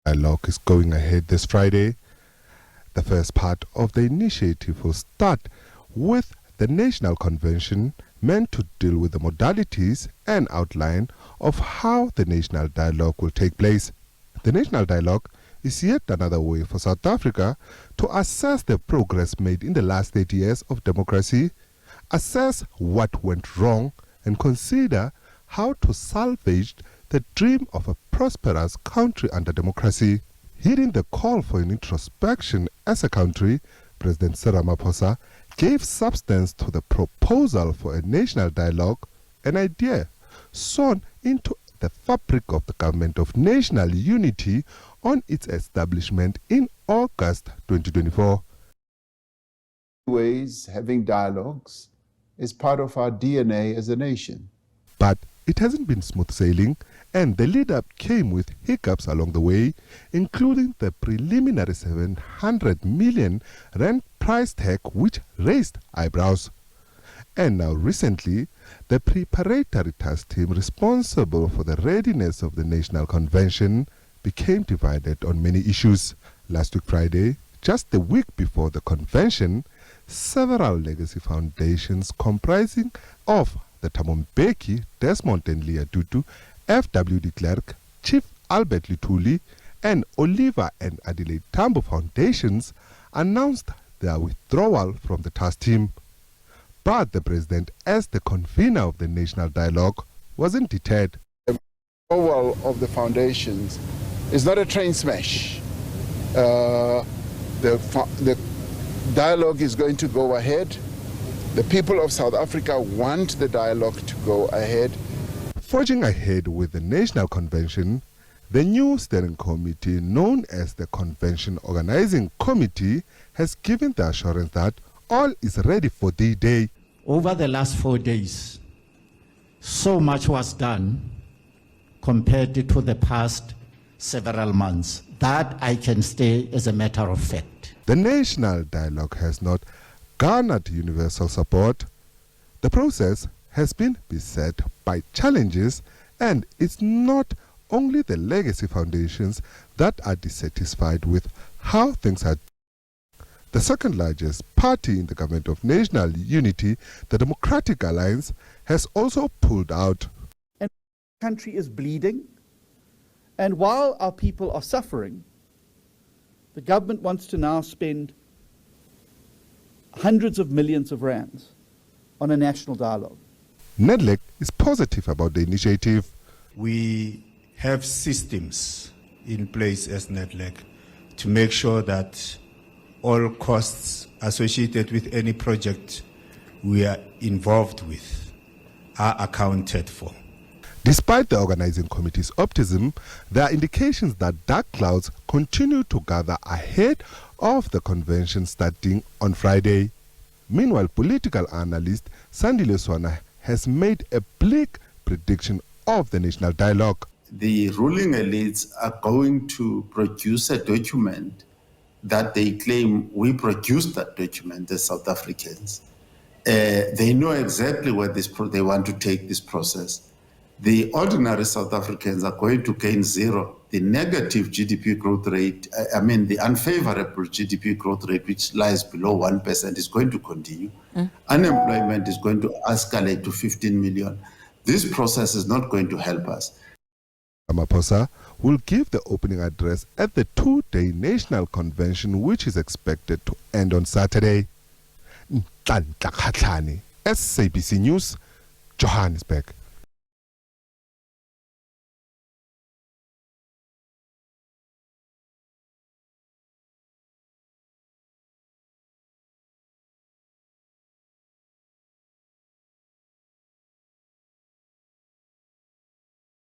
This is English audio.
Dialogue is going ahead this Friday. The first part of the initiative will start with the National Convention, meant to deal with the modalities and outline of how the National Dialogue will take place. The National Dialogue is yet another way for South Africa to assess the progress made in the last 30 years of democracy, assess what went wrong, and consider how to salvage the dream of a prosperous country under democracy. Hearing the call for an introspection as a country, President Cyril Ramaphosa gave substance to the proposal for a national dialogue, an idea sewn into the fabric of the Government of National Unity on its establishment in August 2024. Ways having dialogues is part of our DNA as a nation. But it hasn't been smooth sailing, and the lead-up came with hiccups along the way, including the preliminary 700 million rand price tag, which raised eyebrows. And now recently, the preparatory task team responsible for the readiness of the National Convention became divided on many issues. Last week Friday, just a week before the convention, several legacy foundations comprising of the Thabo Mbeki, Desmond and Leah Tutu, F.W. de Klerk, Chief Albert Lithuli, and Oliver and Adelaide Tambo foundations announced their withdrawal from the task team. But the president, as the convener of the National Dialogue, wasn't deterred. The withdrawal of the foundations is not a train smash. The dialogue is going to go ahead. The people of South Africa want the dialogue to go ahead. Forging ahead with the National Convention, the new steering committee, known as the Convention Organising Committee, has given the assurance that all is ready for the day. Over the last 4 days, so much was done compared to the past several months. That I can say as a matter of fact. The National Dialogue has not garnered universal support. The process has been beset by challenges, and it's not only the legacy foundations that are dissatisfied with how things are. The second largest party in the Government of National Unity, the Democratic Alliance, has also pulled out. And the country is bleeding, and while our people are suffering, the government wants to now spend hundreds of millions of rands on a national dialogue. NEDLEC is positive about the initiative. We have systems in place as NEDLEC to make sure that all costs associated with any project we are involved with are accounted for. Despite the organizing committee's optimism, there are indications that dark clouds continue to gather ahead of the convention starting on Friday. Meanwhile, political analyst Sandile Swana has made a bleak prediction of the National Dialogue. The ruling elites are going to produce a document that they claim we produced that document as South Africans. They know exactly where they want to take this process. The ordinary South Africans are going to gain zero. The negative GDP growth rate, the unfavorable GDP growth rate, which lies below 1%, is going to continue. Unemployment is going to escalate to 15 million. This process is not going to help us. Ramaphosa will give the opening address at the two-day National Convention, which is expected to end on Saturday. SABC News, Johannesburg.